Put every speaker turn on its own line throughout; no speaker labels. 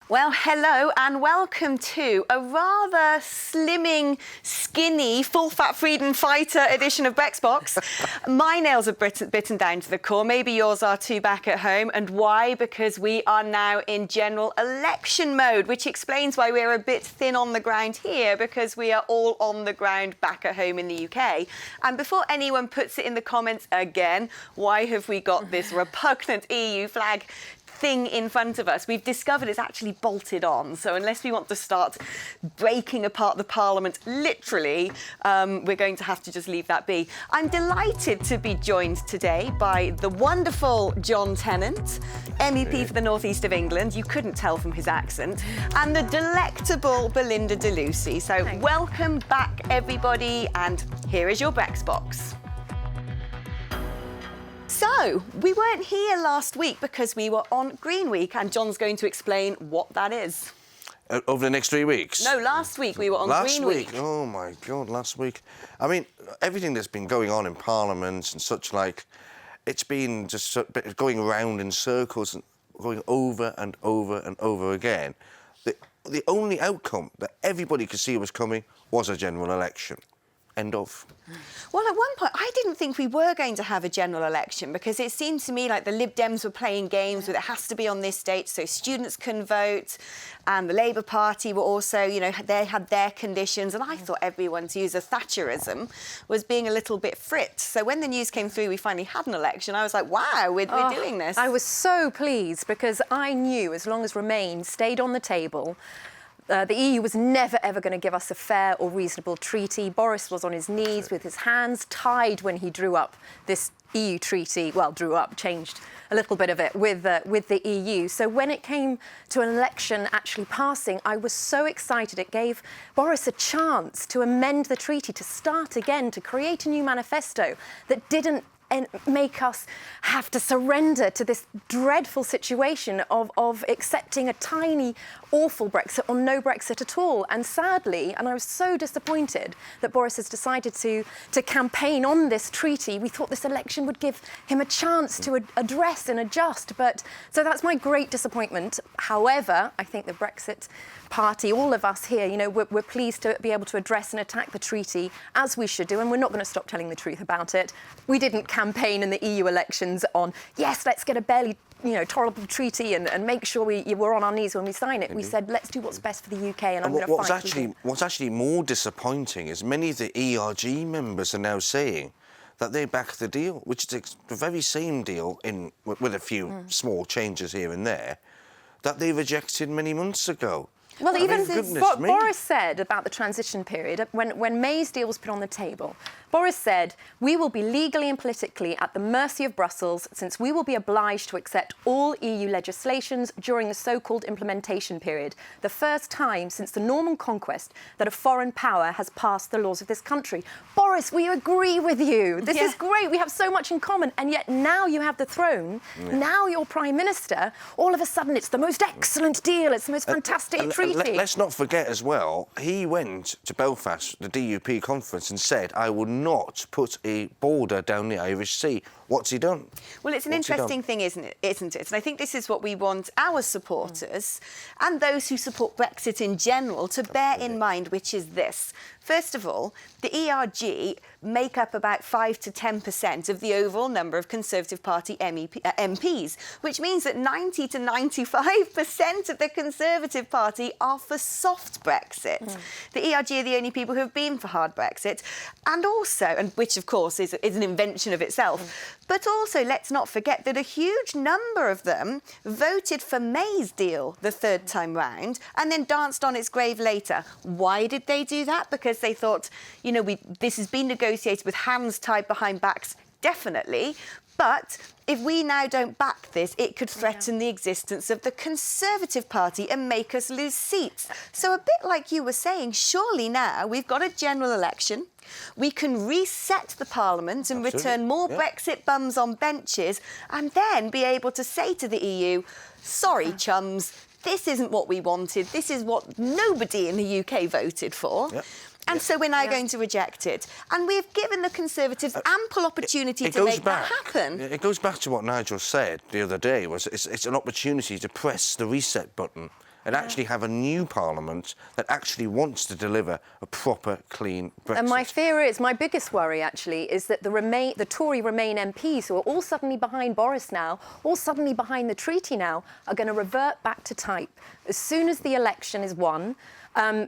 Well, hello and welcome to a rather slimming, skinny, full-fat freedom fighter edition of BrexBox. My nails are bitten down to the core. Maybe yours are too back at home. And why? Because we are now in general election mode, which explains why we're a bit thin on the ground here, because we are all on the ground back at home in the UK. And before anyone puts it in the comments again, why have we got this repugnant EU flag thing in front of us? We've discovered it's actually bolted on, so unless we want to start breaking apart the Parliament literally, we're going to have to just leave that be. I'm delighted to be joined today by the wonderful John Tennant, MEP for the North East of England, you couldn't tell from his accent, and the delectable Belinda DeLucy. So welcome back everybody, and here is your BrexBox. So, we weren't here last week because we were on Green Week, and John's going to explain what that is.
Over the next 3 weeks?
No, last week we were on Green Week.
Last week? Oh, my God, last week. I mean, everything that's been going on in Parliament and such like, it's been just going around in circles and going over and over and over again. The only outcome that everybody could see was coming was a general election. End of.
Well, at one point, I didn't think we were going to have a general election because it seemed to me like the Lib Dems were playing games with it has to be on this date so students can vote, and the Labour Party were also, you know, they had their conditions, and I thought everyone, to use a Thatcherism, was being a little bit fripped. So when the news came through, we finally had an election, I was like, wow, we're doing this.
I was so pleased because I knew as long as Remain stayed on the table, the EU was never, ever going to give us a fair or reasonable treaty. Boris was on his knees with his hands tied when he drew up this EU treaty. Well, changed a little bit of it with the EU. So when it came to an election actually passing, I was so excited. It gave Boris a chance to amend the treaty, to start again, to create a new manifesto that didn't make us have to surrender to this dreadful situation of accepting a tiny, awful Brexit or no Brexit at all. And sadly, and I was so disappointed that Boris has decided to campaign on this treaty. We thought this election would give him a chance to address and adjust. So that's my great disappointment. However, I think the Brexit Party, all of us here, you know, we're pleased to be able to address and attack the treaty as we should do, and we're not going to stop telling the truth about it. We didn't campaign in the EU elections on, yes, let's get a barely, you know, tolerable treaty and make sure we're on our knees when we sign it. We said, let's do what's best for the UK, and I'm going to fight.
What's actually more disappointing is many of the ERG members are now saying that they back the deal, which is the very same deal with a few small changes here and there that they rejected many months ago.
Well, even Boris said about the transition period, when May's deal was put on the table, Boris said, we will be legally and politically at the mercy of Brussels, since we will be obliged to accept all EU legislations during the so-called implementation period, the first time since the Norman conquest that a foreign power has passed the laws of this country. Boris, we agree with you. This is great. We have so much in common. And yet now you have the throne, now you're Prime Minister, all of a sudden it's the most excellent deal, it's the most fantastic treaty.
Let's not forget as well, he went to Belfast, the DUP conference, and said, I will not put a border down the Irish Sea. What's he done?
Well, it's an interesting thing, isn't it? And I think this is what we want our supporters and those who support Brexit in general to bear in mind, which is this. First of all, the ERG make up about 5 to 10% of the overall number of Conservative Party MPs, which means that 90 to 95% of the Conservative Party are for soft Brexit. The ERG are the only people who have been for hard Brexit, and also, and which of course is an invention of itself, but also let's not forget that a huge number of them voted for May's deal the third time round and then danced on its grave later. Why did they do that? Because they thought, you know, this has been negotiated with hands tied behind backs, definitely, but if we now don't back this, it could threaten the existence of the Conservative Party and make us lose seats. So a bit like you were saying, surely now we've got a general election, we can reset the Parliament and return more Brexit bums on benches, and then be able to say to the EU, sorry, chums, this isn't what we wanted, this is what nobody in the UK voted for. And so we're now going to reject it. And we've given the Conservatives ample opportunity to make that happen.
It goes back to what Nigel said the other day, was it's an opportunity to press the reset button and actually have a new Parliament that actually wants to deliver a proper, clean Brexit.
And my fear is, my biggest worry actually, is that the Tory Remain MPs, who are all suddenly behind Boris now, all suddenly behind the treaty now, are going to revert back to type. As soon as the election is won,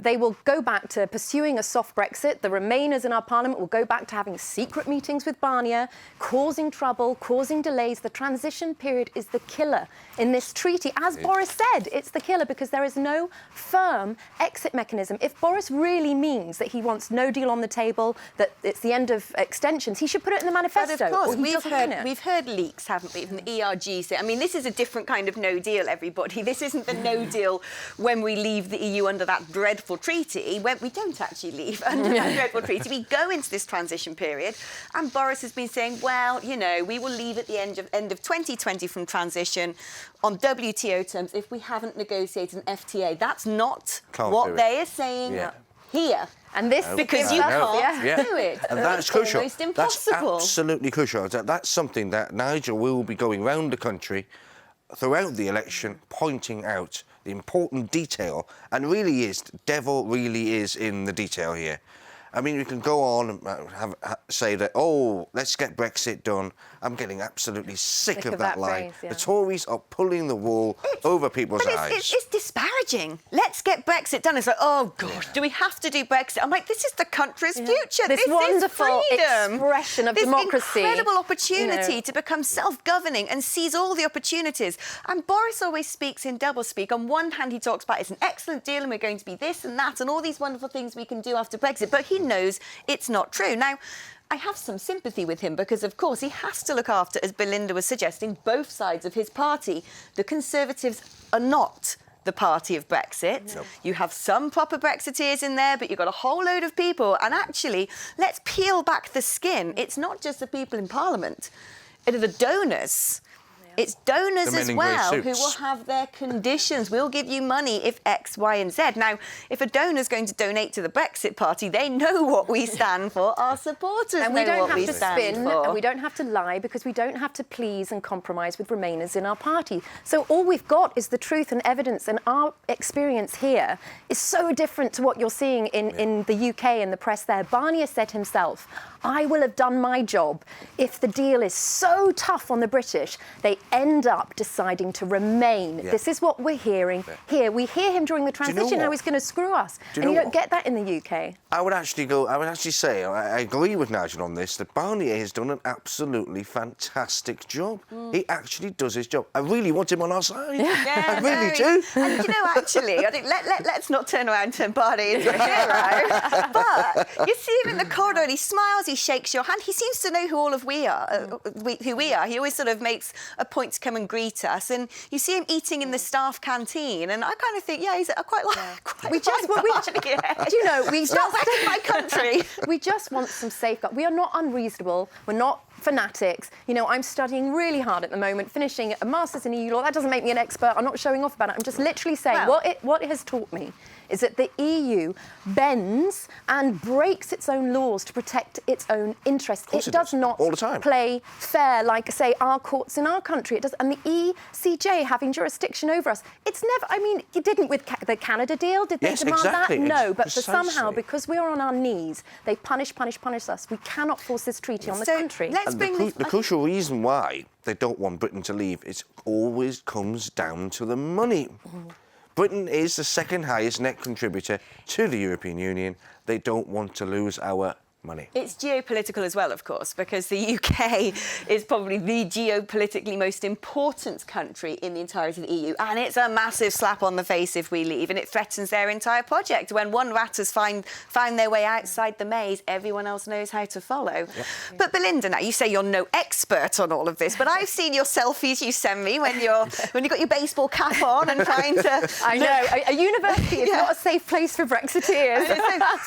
they will go back to pursuing a soft Brexit. The Remainers in our Parliament will go back to having secret meetings with Barnier, causing trouble, causing delays. The transition period is the killer in this treaty. As Boris said, it's the killer because there is no firm exit mechanism. If Boris really means that he wants no deal on the table, that it's the end of extensions, he should put it in the manifesto.
But of course,
we've
we've heard leaks, haven't we, from the ERG say, I mean, this is a different kind of no deal, everybody. This isn't the no deal when we leave the EU under that dreadful treaty. When we don't actually leave under that dreadful treaty. We go into this transition period, and Boris has been saying, well, you know, we will leave at the end of 2020 from transition on WTO terms if we haven't negotiated an FTA. That's not what they are saying here.
And this
because you can't do it.
And that's crucial.
Almost impossible.
That's absolutely crucial. That's something that Nigel will be going round the country throughout the election, pointing out the important detail, and really is, the devil really is in the detail here. I mean, you can go on and say that, oh, let's get Brexit done. I'm getting absolutely sick of that line.
phrase,
The Tories are pulling the wool over people's eyes.
It's disparaging. Let's get Brexit done. It's like, oh, gosh, do we have to do Brexit? I'm like, this is the country's future.
This wonderful
is freedom.
expression of
this
democracy.
This incredible opportunity to become self-governing and seize all the opportunities. And Boris always speaks in doublespeak. On one hand, he talks about it's an excellent deal and we're going to be this and that and all these wonderful things we can do after Brexit. But he knows it's not true. Now, I have some sympathy with him because, of course, he has to look after, as Belinda was suggesting, both sides of his party. The Conservatives are not the party of Brexit.
Nope.
You have some proper Brexiteers in there, but you've got a whole load of people. And actually, let's peel back the skin. It's not just the people in Parliament. It are the donors. It's donors as well who will have their conditions. We'll give you money if X, Y and Z. Now, if a donor's going to donate to the Brexit Party, they know what we stand for. Our supporters
and we
know
don't
what
have
we
to
stand
spin,
for.
and we don't have to lie because we don't have to please and compromise with Remainers in our party. So all we've got is the truth and evidence, and our experience here is so different to what you're seeing in the UK and the press there. Barnier said himself, I will have done my job. If the deal is so tough on the British, they end up deciding to remain. This is what we're hearing here. We hear him during the transition how he's going to screw us. And you don't get that in the UK.
I would actually say, I agree with Nigel on this, that Barnier has done an absolutely fantastic job. He actually does his job. I really want him on our side. I really do.
And, you know, actually, I think let's not turn around and turn Barnier into a hero. But you see him in the corridor and he smiles, he shakes your hand. He seems to know who all of we are, who we are. He always sort of makes a point to come and greet us. And you see him eating in the staff canteen. And I kind of think, I quite like
we just
my country.
We just want some safeguard. We are not unreasonable. We're not fanatics. You know, I'm studying really hard at the moment, finishing a master's in EU law. That doesn't make me an expert. I'm not showing off about it. I'm just literally saying what it has taught me is that the EU bends and breaks its own laws to protect its own interests. It does not
all the time
play fair like, say, our courts in our country. It does, and the ECJ having jurisdiction over us. It's never. I mean, it didn't with the Canada deal. Did they demand that? No, but for somehow, because we are on our knees, they punish us. We cannot force this treaty on the country.
The crucial reason why they don't want Britain to leave, it always comes down to the money. Britain is the second highest net contributor to the European Union. They don't want to lose our money.
It's geopolitical as well, of course, because the UK is probably the geopolitically most important country in the entirety of the EU, and it's a massive slap on the face if we leave, and it threatens their entire project. When one rat has found their way outside the maze, everyone else knows how to follow. But Belinda, now you say you're no expert on all of this, but I've seen your selfies you send me when you've got your baseball cap on and trying to.
I know a university is not a safe place for Brexiteers.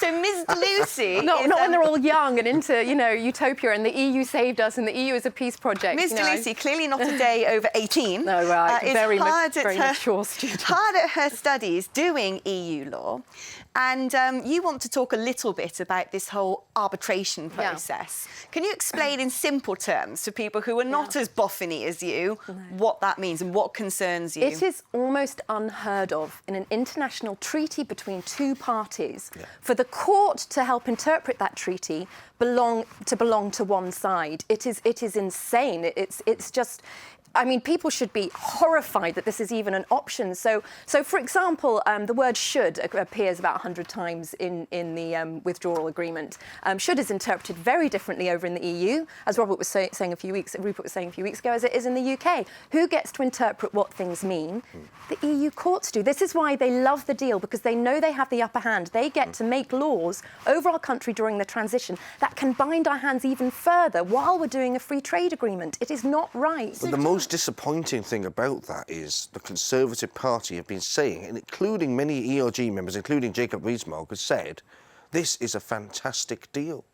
So Ms. Lucy,
not when they're all young and into, you know, utopia, and the EU saved us, and the EU is a peace project.
Ms.
You know.
DeLucy, clearly not a day over 18.
No, right.
Is
Very
very
mature student.
Hard at her studies doing EU law. And you want to talk a little bit about this whole arbitration process. Can you explain in simple terms to people who are not as boffiny as you what that means and what concerns you?
It is almost unheard of in an international treaty between two parties for the court to help interpret that treaty belong to one side. It is insane. It's just. I mean, people should be horrified that this is even an option. So for example, the word should appears about 100 times in the withdrawal agreement. Should is interpreted very differently over in the EU, as Rupert was saying a few weeks ago, as it is in the UK. Who gets to interpret what things mean? The EU courts do. This is why they love the deal, because they know they have the upper hand. They get to make laws over our country during the transition that can bind our hands even further while we're doing a free trade agreement. It is not right.
But the most disappointing thing about that is the Conservative Party have been saying, and including many ERG members, including Jacob Rees-Mogg, has said, this is a fantastic deal.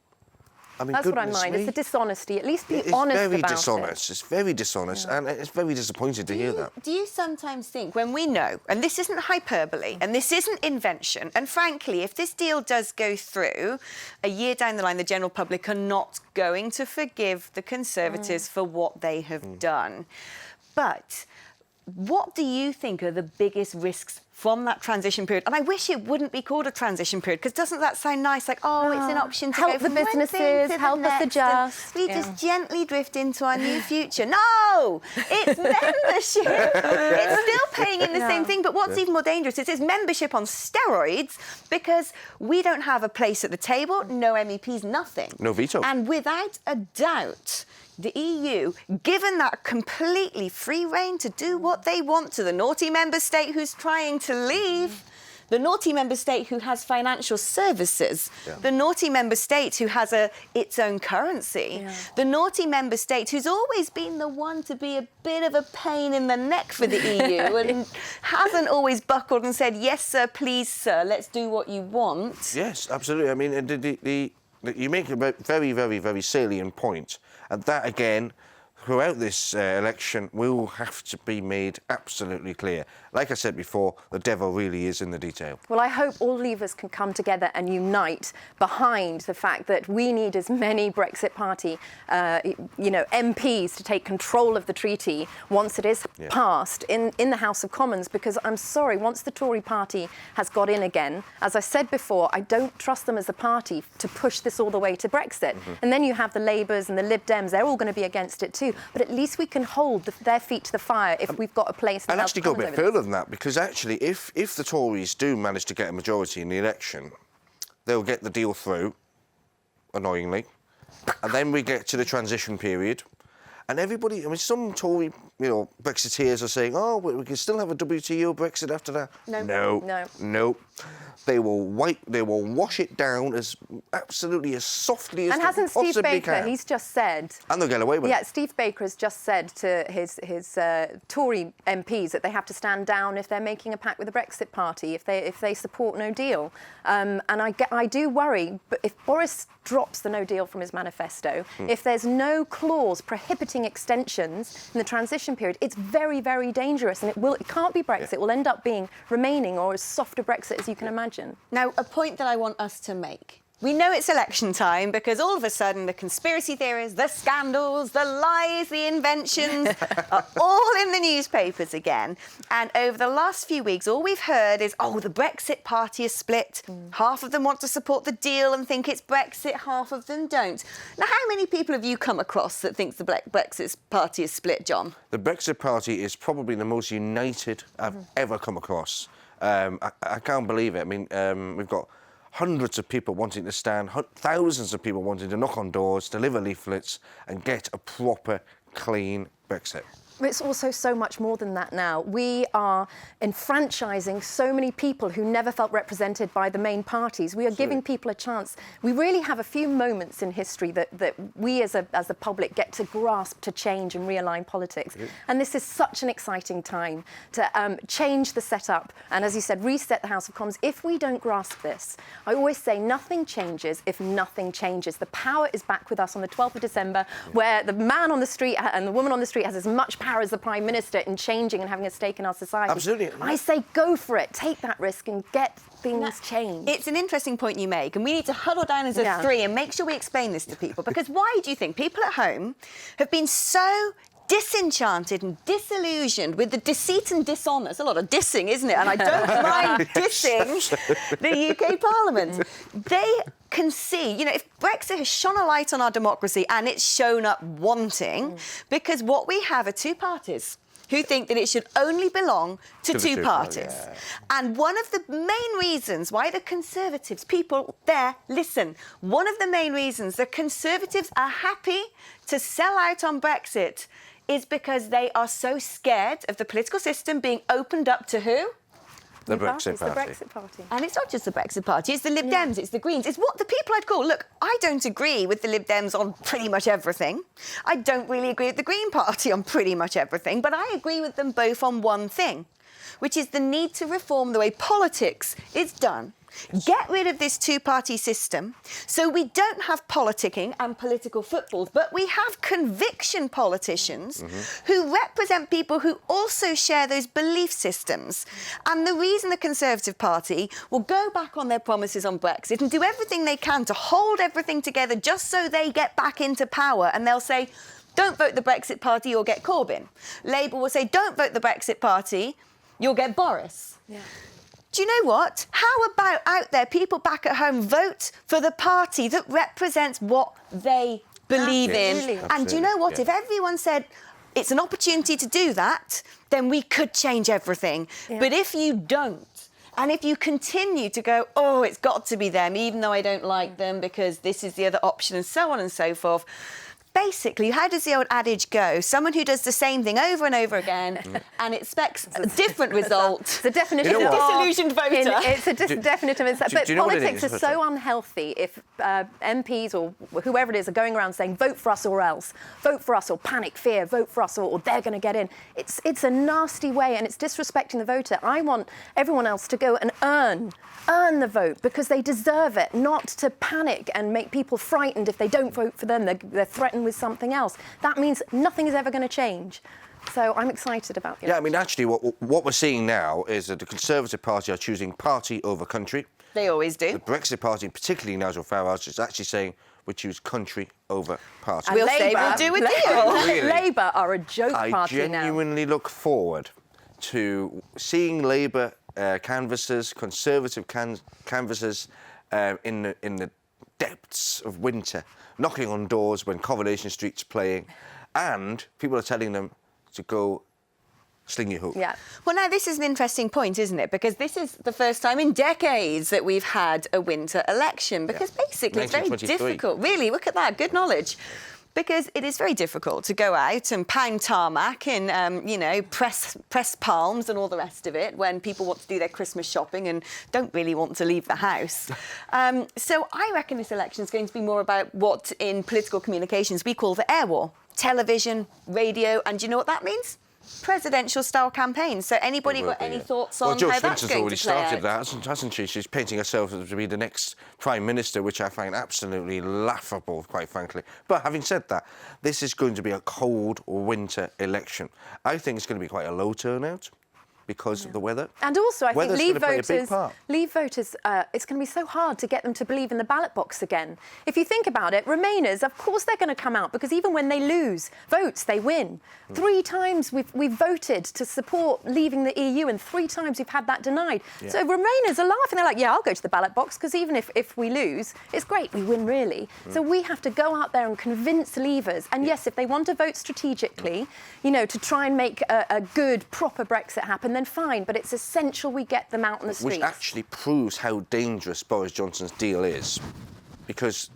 I mean,
that's what I mind. It's a dishonesty. At least be honest about it.
It's very dishonest, and it's very disappointing to hear that.
Do you sometimes think, when we know, and this isn't hyperbole, and this isn't invention, and frankly, if this deal does go through, a year down the line, the general public are not going to forgive the Conservatives for what they have done. But what do you think are the biggest risks from that transition period? And I wish it wouldn't be called a transition period, because doesn't that sound nice? Like, oh, it's an option to
help
go
the
from one thing
businesses,
to the
help us
next,
adjust.
and we just gently drift into our new future. No, it's membership. It's still paying in the same thing. But what's even more dangerous is it's membership on steroids, because we don't have a place at the table, no MEPs, nothing.
No veto.
And without a doubt, the EU, given that completely free rein to do what they want to the naughty member state who's trying to leave, the naughty member state who has financial services, the naughty member state who has its own currency, the naughty member state who's always been the one to be a bit of a pain in the neck for the EU and hasn't always buckled and said, yes, sir, please, sir, let's do what you want.
Yes, absolutely. I mean, you make a very, very, very salient point. And that, again, throughout this election, will have to be made absolutely clear. Like I said before, the devil really is in the detail.
Well, I hope all levers can come together and unite behind the fact that we need as many Brexit Party, MPs to take control of the treaty once it is passed in the House of Commons. Because I'm sorry, once the Tory party has got in again, as I said before, I don't trust them as a party to push this all the way to Brexit. And then you have the Labours and the Lib Dems; they're all going to be against it too. But at least we can hold their feet to the fire if we've got a place.
I'd actually go a bit further than that, because actually, if the Tories do manage to get a majority in the election, they'll get the deal through, annoyingly, and then we get to the transition period, and everybody, I mean, some Tory, Brexiteers are saying, oh, we can still have a WTO Brexit after that. No. They will wash it down as absolutely as softly as
and
they
hasn't
possibly
Steve Baker?
can.
He's just said.
And they'll get away with it.
Yeah, Steve Baker has just said to his Tory MPs that they have to stand down if they're making a pact with the Brexit Party, if they support no deal. And I do worry, but if Boris drops the no deal from his manifesto, if there's no clause prohibiting extensions in the transition period, it's very, very dangerous, and it can't be Brexit. It will end up being remaining or as soft a Brexit as you can imagine.
Now, a point that I want us to make. We know it's election time because all of a sudden the conspiracy theories, the scandals, the lies, the inventions are all in the newspapers again. And over the last few weeks, all we've heard is, oh, the Brexit Party is split. Half of them want to support the deal and think it's Brexit, half of them don't. Now, how many people have you come across that thinks the Brexit Party is split, John?
The Brexit Party is probably the most united I've ever come across. I can't believe it. I mean, we've got hundreds of people wanting to stand, thousands of people wanting to knock on doors, deliver leaflets and get a proper, clean Brexit.
It's also so much more than that now. We are enfranchising so many people who never felt represented by the main parties. We are giving people a chance. We really have a few moments in history that we as the public get to grasp to change and realign politics. And this is such an exciting time to change the setup and, as you said, reset the House of Commons. If we don't grasp this, I always say nothing changes if nothing changes. The power is back with us on the 12th of December, where the man on the street and the woman on the street has as much power as the Prime Minister in changing and having a stake in our society.
Absolutely.
I say go for it, take that risk and get things changed.
It's an interesting point you make, and we need to huddle down as a three and make sure we explain this to people, because why do you think people at home have been so disenchanted and disillusioned with the deceit and dishonour? It's a lot of dissing, isn't it? And I don't mind dissing the UK Parliament. They can see, you know, if Brexit has shone a light on our democracy, and it's shown up wanting, because what we have are two parties who think that it should only belong to two parties. And one of the main reasons why the Conservatives, people there, listen, one of the main reasons the Conservatives are happy to sell out on Brexit is because they are so scared of the political system being opened up to who?
The Brexit Party.
The Brexit Party.
And it's not just the Brexit Party, it's the Lib Dems, it's the Greens, it's what the people I'd call. Look, I don't agree with the Lib Dems on pretty much everything. I don't really agree with the Green Party on pretty much everything, but I agree with them both on one thing, which is the need to reform the way politics is done. Get rid of this two-party system so we don't have politicking and political footballs, but we have conviction politicians who represent people who also share those belief systems. And the reason the Conservative Party will go back on their promises on Brexit and do everything they can to hold everything together just so they get back into power, and they'll say, don't vote the Brexit Party, you'll get Corbyn. Labour will say, don't vote the Brexit Party, you'll get Boris. Do you know what? How about out there, people back at home, vote for the party that represents what they believe in? And do you know what? If everyone said it's an opportunity to do that, then we could change everything. But if you don't, and if you continue to go, oh, it's got to be them, even though I don't like them because this is the other option and so on and so forth, basically, how does the old adage go? Someone who does the same thing over and over again and expects a different result.
It's a definition
of a disillusioned voter.
It's a definition of it. But politics is so
unhealthy
unhealthy if MPs or whoever it is are going around saying, vote for us or else, vote for us or panic, fear, vote for us or they're going to get in. It's a nasty way and it's disrespecting the voter. I want everyone else to go and earn the vote because they deserve it, not to panic and make people frightened if they don't vote for them. They're threatened with something else. That means nothing is ever going to change. So I'm excited about it.
I mean, actually, what we're seeing now is that the Conservative Party are choosing party over country.
They always do.
The Brexit Party, particularly Nigel Farage, is actually saying we choose country over party.
And we'll say we'll do a deal.
Really?
Labour are a joke party now.
I genuinely look forward to seeing Labour canvassers, Conservative canvassers in the depths of winter, knocking on doors when Coronation Street's playing, and people are telling them to go sling your hoop.
Yeah. Well, now, this is an interesting point, isn't it? Because this is the first time in decades that we've had a winter election, because basically it's very difficult. Really, look at that, good knowledge. Because it is very difficult to go out and pound tarmac in, press palms and all the rest of it when people want to do their Christmas shopping and don't really want to leave the house. So I reckon this election is going to be more about what in political communications we call the air war. Television, radio, and do you know what that means? Presidential-style campaigns. So anybody got any thoughts on how that's going to play out?
George Vincent's already started that, hasn't she? She's painting herself to be the next Prime Minister, which I find absolutely laughable, quite frankly. But having said that, this is going to be a cold winter election. I think it's going to be quite a low turnout because of the weather.
And also, I think Leave voters, it's going to be so hard to get them to believe in the ballot box again. If you think about it, Remainers, of course they're going to come out, because even when they lose votes, they win. 3 times we've voted to support leaving the EU, and 3 times we've had that denied. So Remainers are laughing. They're like, yeah, I'll go to the ballot box, because even if we lose, it's great, we win really. So we have to go out there and convince Leavers. And yes, if they want to vote strategically, to try and make a good, proper Brexit happen, then fine, but it's essential we get them out on the streets.
Which actually proves how dangerous Boris Johnson's deal is, because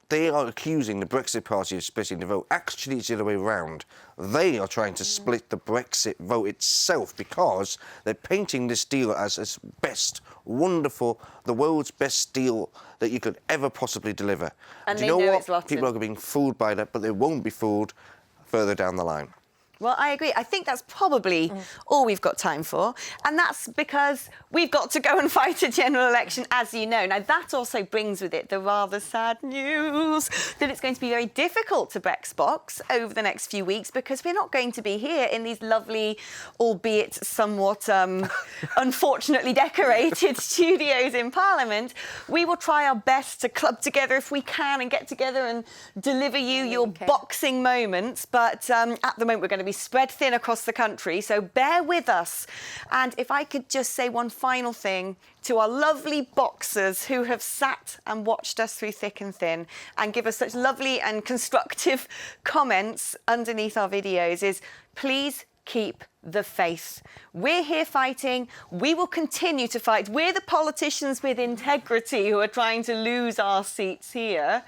they are accusing the Brexit Party of splitting the vote. Actually, it's the other way around. They are trying to split the Brexit vote itself because they're painting this deal as best, wonderful, the world's best deal that you could ever possibly deliver.
And
do you know what? People are being fooled by that, but they won't be fooled further down the line.
Well, I agree. I think that's probably all we've got time for. And that's because we've got to go and fight a general election, as you know. Now, that also brings with it the rather sad news that it's going to be very difficult to BrexBox over the next few weeks because we're not going to be here in these lovely, albeit somewhat unfortunately decorated studios in Parliament. We will try our best to club together if we can and get together and deliver you your boxing moments. But at the moment, we're going to be spread thin across the country, so bear with us. And if I could just say one final thing to our lovely boxers who have sat and watched us through thick and thin and give us such lovely and constructive comments underneath our videos is please keep the faith. We're here fighting. We will continue to fight. We're the politicians with integrity who are trying to lose our seats here.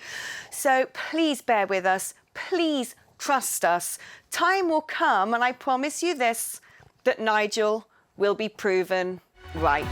So please bear with us. Please trust us. Time will come, and I promise you this, that Nigel will be proven right.